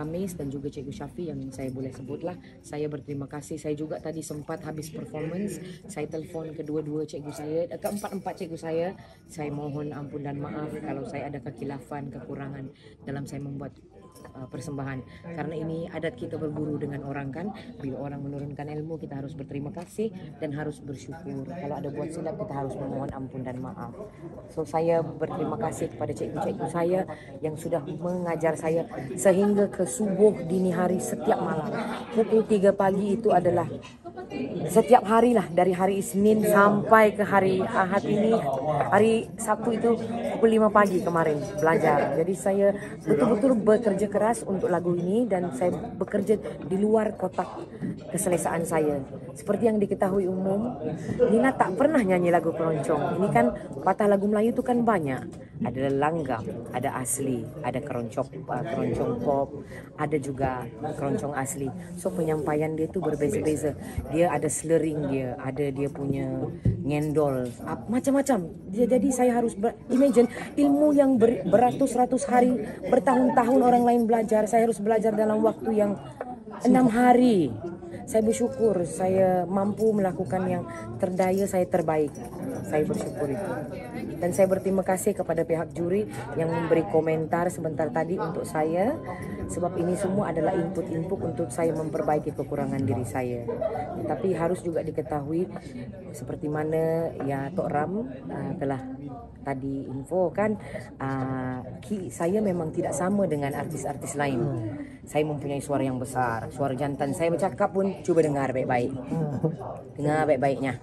Kamis dan juga Cikgu Syafi yang saya boleh sebutlah. Saya berterima kasih. Saya juga tadi sempat habis performance, saya telefon kedua-dua cikgu saya, keempat-empat cikgu saya. Saya mohon ampun dan maaf kalau saya ada kekilafan, kekurangan dalam saya membuat persembahan, karena ini adat kita berburu dengan orang kan. Bila orang menurunkan ilmu, kita harus berterima kasih dan harus bersyukur. Kalau ada buat silap, kita harus memohon ampun dan maaf. So saya berterima kasih kepada cikgu-cikgu saya yang sudah mengajar saya sehingga ke subuh dini hari setiap malam. Pukul 3 pagi itu adalah setiap hari lah, dari hari Isnin sampai ke hari Ahad ini. Hari Sabtu itu pukul 5 pagi kemarin belajar. Jadi saya betul-betul bekerja keras untuk lagu ini dan saya bekerja di luar kotak keselesaan saya. Seperti yang diketahui umum, Nina tak pernah nyanyi lagu keroncong. Ini kan patah lagu Melayu itu kan banyak. Ada langgam, ada asli, ada keroncong pop, ada juga keroncong asli. So penyampaian dia tu berbeza-beza. Dia ada slurring dia, ada dia punya ngendol, macam-macam. Jadi saya harus imagine ilmu yang beratus-ratus hari, bertahun-tahun orang lain belajar, saya harus belajar dalam waktu yang 6 hari. Saya bersyukur saya mampu melakukan yang terdaya saya terbaik. Saya bersyukur itu. Dan saya berterima kasih kepada pihak juri yang memberi komentar sebentar tadi untuk saya. Sebab ini semua adalah input-input untuk saya memperbaiki kekurangan diri saya. Tapi harus juga diketahui seperti mana ya Tok Ram telah tadi info kan, saya memang tidak sama dengan artis-artis lain. Saya mempunyai suara yang besar, suara jantan. Saya bercakap pun cuba dengar baik-baik. Dengar baik-baiknya.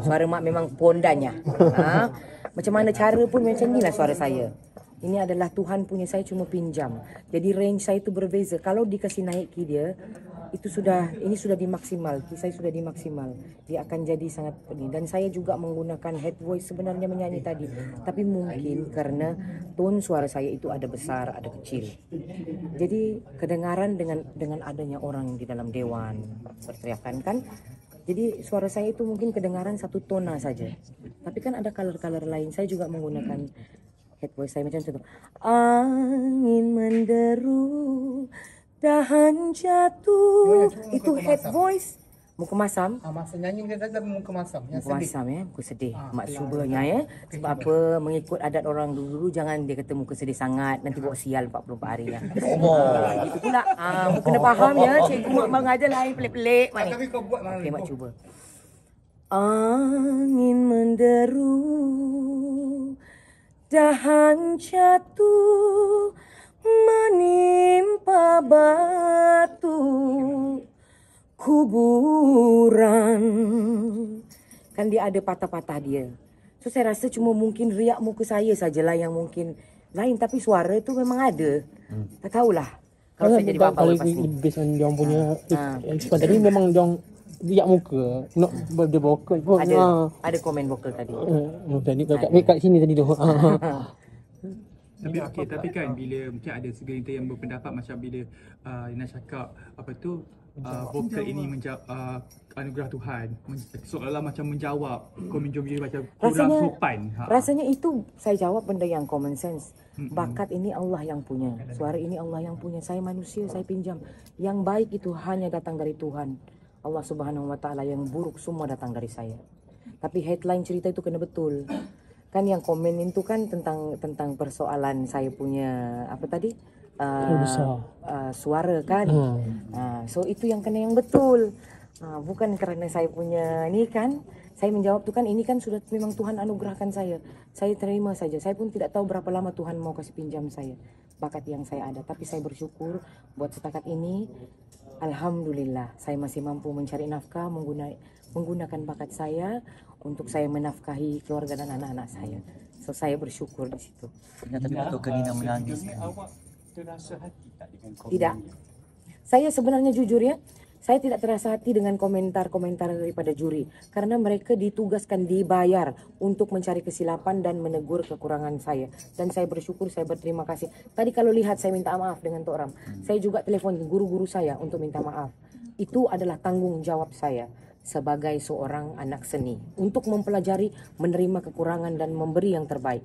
Suara mak memang pondanya. Macam mana cara pun macam inilah suara saya. Ini adalah Tuhan punya, saya cuma pinjam. Jadi range saya itu berbeza. Kalau dikasih naiki dia, itu ini sudah dimaksimal. Saya sudah dimaksimal. Dia akan jadi sangat pedih. Dan saya juga menggunakan head voice sebenarnya menyanyi tadi. Tapi mungkin karena tone suara saya itu ada besar, ada kecil. Jadi kedengaran dengan adanya orang di dalam dewan berteriakan kan. Jadi suara saya itu mungkin kedengaran satu tona saja. Tapi kan ada color-color lain. Saya juga menggunakan head voice saya macam itu. Angin menderu, dahan jatuh. Itu head voice. Muka masam. Masa nyanyi dia saja muka masam. Muka masam ya, muka sedih. Mak cubanya ya. Sebab apa, mengikut adat orang dulu jangan dia kata muka sedih sangat, nanti bawa sial 44 hari ya. Itu pula. Kena faham ya, cikgu mak mengajar lain pelik-pelik. Tapi kau buat mana? Okey, mak cuba. Angin menderu, dahan jatuh, menimpa batu kuburan. Kan dia ada patah-patah dia. So saya rasa cuma mungkin riak muka saya sajalah yang mungkin lain, tapi suara tu memang ada. Tak tahulah. Kalau saya jadi bapa lepas ni. Based on dia punya explain tadi memang dia riak muka. Nak dia vokal pun. Ada komen vokal tadi. Tadi kat sini tadi tu. Tapi okey, tapi kan bila mungkin ada segelintir yang berpendapat macam bila Ina cakap apa tu vokal ini anugerah Tuhan, seolah-olah macam menjawab komen juri macam kurang sopan. Rasanya itu saya jawab benda yang common sense. Bakat ini Allah yang punya, suara ini Allah yang punya. Saya manusia, saya pinjam. Yang baik itu hanya datang dari Tuhan Allah Subhanahu Wa Taala, yang buruk semua datang dari saya. Tapi headline cerita itu kena betul. Kan yang komen itu kan tentang persoalan saya punya apa tadi? Suara kan. So itu yang kena yang betul. Bukan kerana saya punya ini kan. Saya menjawab tu kan, ini kan sudah memang Tuhan anugerahkan saya. Saya terima saja. Saya pun tidak tahu berapa lama Tuhan mau kasih pinjam saya bakat yang saya ada. Tapi saya bersyukur buat setakat ini. Alhamdulillah saya masih mampu mencari nafkah menggunakan bakat saya untuk saya menafkahi keluarga dan anak-anak saya. So saya bersyukur di situ. Tapi betul Nina menangis. Awak terasa hati tak dengan komen? Tidak. Saya sebenarnya jujur ya, saya tidak terasa hati dengan komentar-komentar daripada juri. Karena mereka ditugaskan, dibayar untuk mencari kesilapan dan menegur kekurangan saya. Dan saya bersyukur, saya berterima kasih. Tadi kalau lihat saya minta maaf dengan Tok Ram. Saya juga telepon guru-guru saya untuk minta maaf. Itu adalah tanggung jawab saya sebagai seorang anak seni. Untuk mempelajari, menerima kekurangan dan memberi yang terbaik.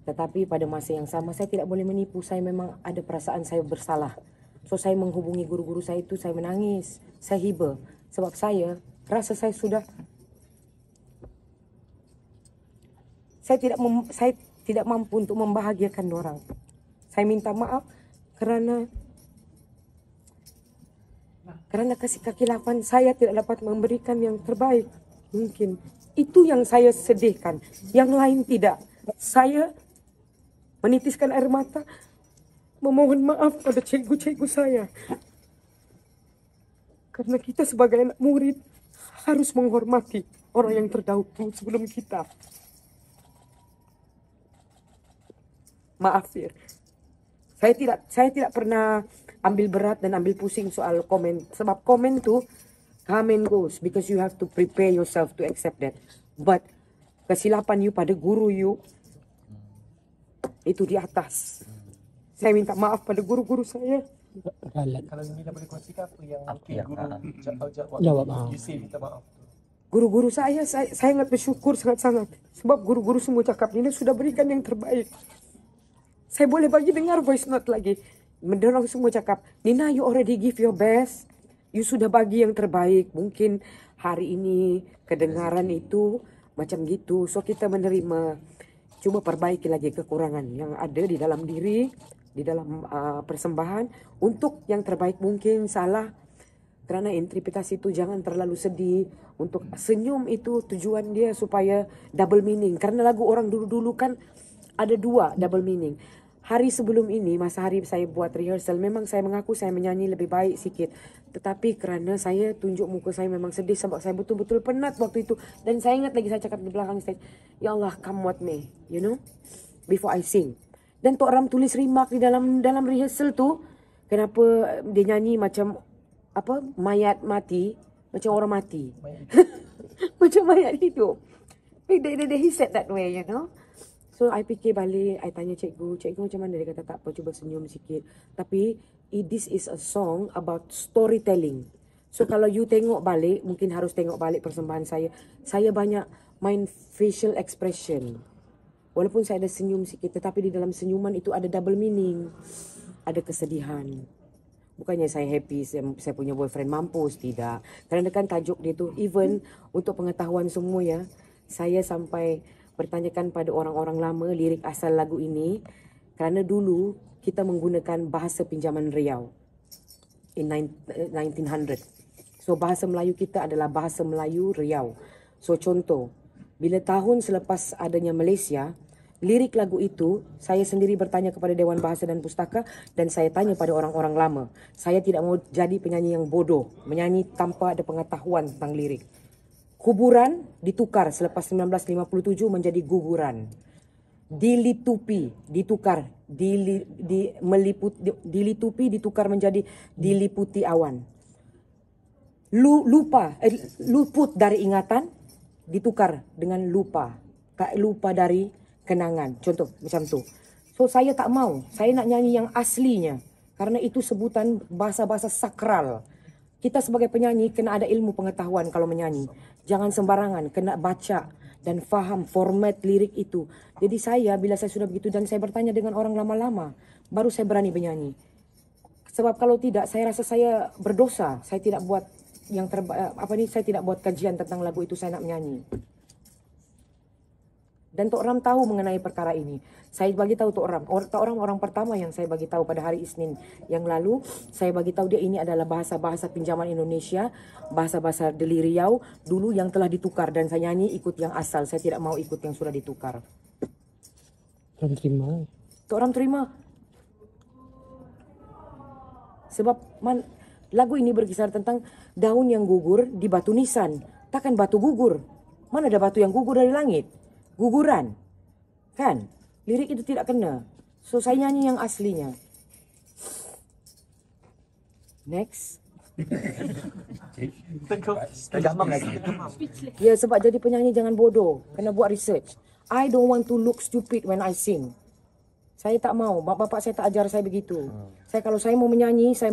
Tetapi pada masa yang sama saya tidak boleh menipu. Saya memang ada perasaan saya bersalah. So saya menghubungi guru-guru saya itu, saya menangis, saya hibah. Sebab saya rasa saya tidak mampu untuk membahagiakan orang. Saya minta maaf kerana kekhilafan saya tidak dapat memberikan yang terbaik mungkin. Itu yang saya sedihkan. Yang lain tidak. Saya menitiskan air mata, memohon maaf pada cikgu-cikgu saya. Karena kita sebagai anak murid harus menghormati orang yang terdahulu sebelum kita. Maaf, Fir. Saya tidak pernah ambil berat dan ambil pusing soal komen. Sebab komen tu come and goes because you have to prepare yourself to accept that. But kesilapan you pada guru you itu di atas. Saya minta maaf pada guru-guru saya. Ralat. Kalau Nina boleh kongsikan apa yang guru Jawab. you say minta maaf tu? Guru-guru saya sangat bersyukur sangat-sangat. Sebab guru-guru semua cakap Nina sudah berikan yang terbaik. Saya boleh bagi dengar voice note lagi. Mendorong semua cakap, Nina you already give your best. You sudah bagi yang terbaik. Mungkin hari ini kedengaran itu macam gitu. So kita menerima. Cuma perbaiki lagi kekurangan yang ada di dalam diri, di dalam persembahan. Untuk yang terbaik mungkin salah. Kerana interpretasi itu jangan terlalu sedih. Untuk senyum itu tujuan dia supaya double meaning. Karena lagu orang dulu-dulu kan ada dua double meaning. Hari sebelum ini, masa hari saya buat rehearsal, memang saya mengaku saya menyanyi lebih baik sikit. Tetapi kerana saya tunjuk muka saya memang sedih sebab saya betul-betul penat waktu itu. Dan saya ingat lagi saya cakap di belakang stage, Ya Allah, come with me, you know, before I sing. Dan Tok Ram tulis remark di dalam rehearsal tu, kenapa dia nyanyi macam apa mayat mati, macam orang mati. Macam mayat hidup. He said that way, you know. So, I fikir balik, I tanya cikgu macam mana? Dia kata, tak apa, cuba senyum sikit. Tapi, this is a song about storytelling. So, kalau you tengok balik, mungkin harus tengok balik persembahan saya. Saya banyak main facial expression. Walaupun saya ada senyum sikit, tetapi di dalam senyuman itu ada double meaning. Ada kesedihan. Bukannya saya happy, saya punya boyfriend mampus, tidak. Kerana kan tajuk dia tu, even untuk pengetahuan semua ya, saya sampai bertanyakan pada orang-orang lama lirik asal lagu ini kerana dulu kita menggunakan bahasa pinjaman Riau in 1900. So bahasa Melayu kita adalah bahasa Melayu Riau. So contoh, bila tahun selepas adanya Malaysia, lirik lagu itu saya sendiri bertanya kepada Dewan Bahasa dan Pustaka dan saya tanya pada orang-orang lama. Saya tidak mau jadi penyanyi yang bodoh, menyanyi tanpa ada pengetahuan tentang lirik. Kuburan ditukar selepas 1957 menjadi guguran. Dilitupi ditukar, dilitupi ditukar menjadi diliputi awan. Luput dari ingatan ditukar dengan lupa dari kenangan. Contoh macam tu. So saya tak mau, saya nak nyanyi yang aslinya karena itu sebutan bahasa-bahasa sakral. Kita sebagai penyanyi kena ada ilmu pengetahuan kalau menyanyi. Jangan sembarangan, kena baca dan faham format lirik itu. Jadi saya bila saya sudah begitu dan saya bertanya dengan orang lama-lama, baru saya berani bernyanyi. Sebab kalau tidak, saya rasa saya berdosa. Saya tidak buat saya tidak buat kajian tentang lagu itu, saya nak menyanyi. Dan Tok Ram tahu mengenai perkara ini. Saya bagi tahu Tok Ram. Tok Ram orang pertama yang saya bagi tahu pada hari Isnin yang lalu. Saya bagi tahu dia ini adalah bahasa-bahasa pinjaman Indonesia, bahasa-bahasa Deli Riau dulu yang telah ditukar dan saya nyanyi ikut yang asal. Saya tidak mau ikut yang sudah ditukar. Ram terima. Tok Ram terima. Sebab lagu ini berkisar tentang daun yang gugur di batu nisan. Takkan batu gugur. Mana ada batu yang gugur dari langit? Guguran. Kan? Lirik itu tidak kena. So saya nyanyi yang aslinya. Next. Tergamam lagi. Ya sebab jadi penyanyi jangan bodoh. Kena buat research. I don't want to look stupid when I sing. Saya tak mau. Bapak saya tak ajar saya begitu. Kalau saya mau menyanyi, saya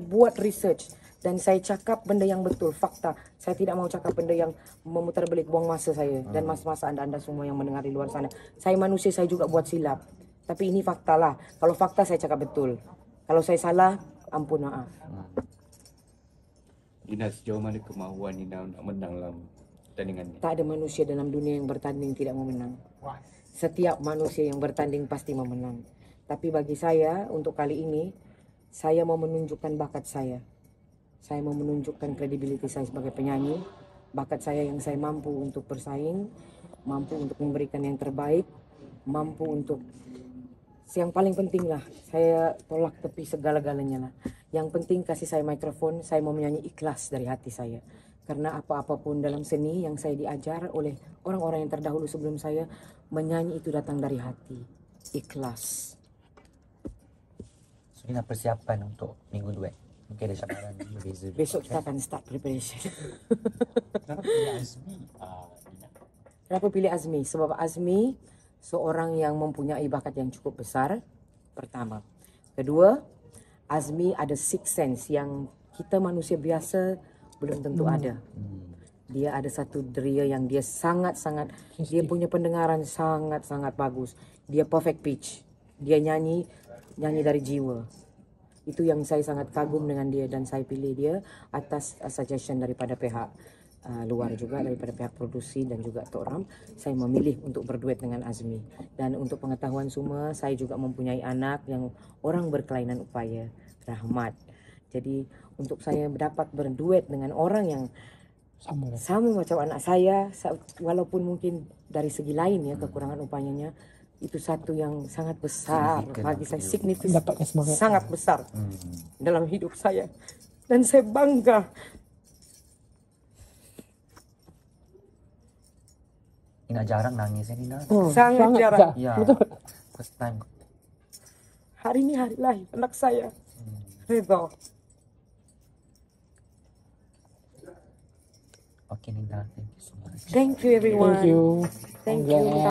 buat research. Dan saya cakap benda yang betul, fakta. Saya tidak mau cakap benda yang memutar balik buang masa saya. Dan masa-masa anda semua yang mendengar di luar sana. Saya manusia, saya juga buat silap. Tapi ini fakta lah. Kalau fakta saya cakap betul. Kalau saya salah, ampun maaf. Nina, sejauh mana kemahuan Nina nak menang dalam pertandingan ni? Tak ada manusia dalam dunia yang bertanding tidak mau menang. Setiap manusia yang bertanding pasti mau menang. Tapi bagi saya, untuk kali ini, saya mau menunjukkan bakat saya. Saya mau menunjukkan kredibiliti saya sebagai penyanyi. Bakat saya yang saya mampu untuk bersaing, mampu untuk memberikan yang terbaik, mampu untuk... Yang paling penting lah, saya tolak tepi segala-galanya lah. Yang penting kasih saya mikrofon, saya mau menyanyi ikhlas dari hati saya. Karena apa-apapun dalam seni yang saya diajar oleh orang-orang yang terdahulu sebelum saya, menyanyi itu datang dari hati, ikhlas. So, Nina persiapan untuk minggu duet. Mungkin ada cabaran berbeza. Besok kita akan start preparation. Kenapa pilih Azmi? Nina. Kenapa pilih Azmi? Sebab Azmi seorang yang mempunyai bakat yang cukup besar, pertama. Kedua, Azmi ada sixth sense yang kita manusia biasa belum tentu ada. Dia ada satu deria yang dia sangat-sangat, dia punya pendengaran sangat-sangat bagus. Dia perfect pitch. Dia nyanyi dari jiwa. Itu yang saya sangat kagum dengan dia dan saya pilih dia atas suggestion daripada pihak luar juga, daripada pihak produksi dan juga Tok Ram. Saya memilih untuk berduet dengan Azmi. Dan untuk pengetahuan semua, saya juga mempunyai anak yang orang berkelainan upaya, Rahmat. Jadi untuk saya dapat berduet dengan orang yang sama macam anak saya, walaupun mungkin dari segi lain ya kekurangan upayanya, itu satu yang sangat besar bagi saya, signifikan, sangat besar dalam hidup saya. Dan saya bangga. Nina jarang nangis ya Nina. Sangat jarang. Ya, first time. Hari ini hari lahir anak saya, Ridho. Okay Nina, thank you so much. Thank you everyone. Thank you. Thank you.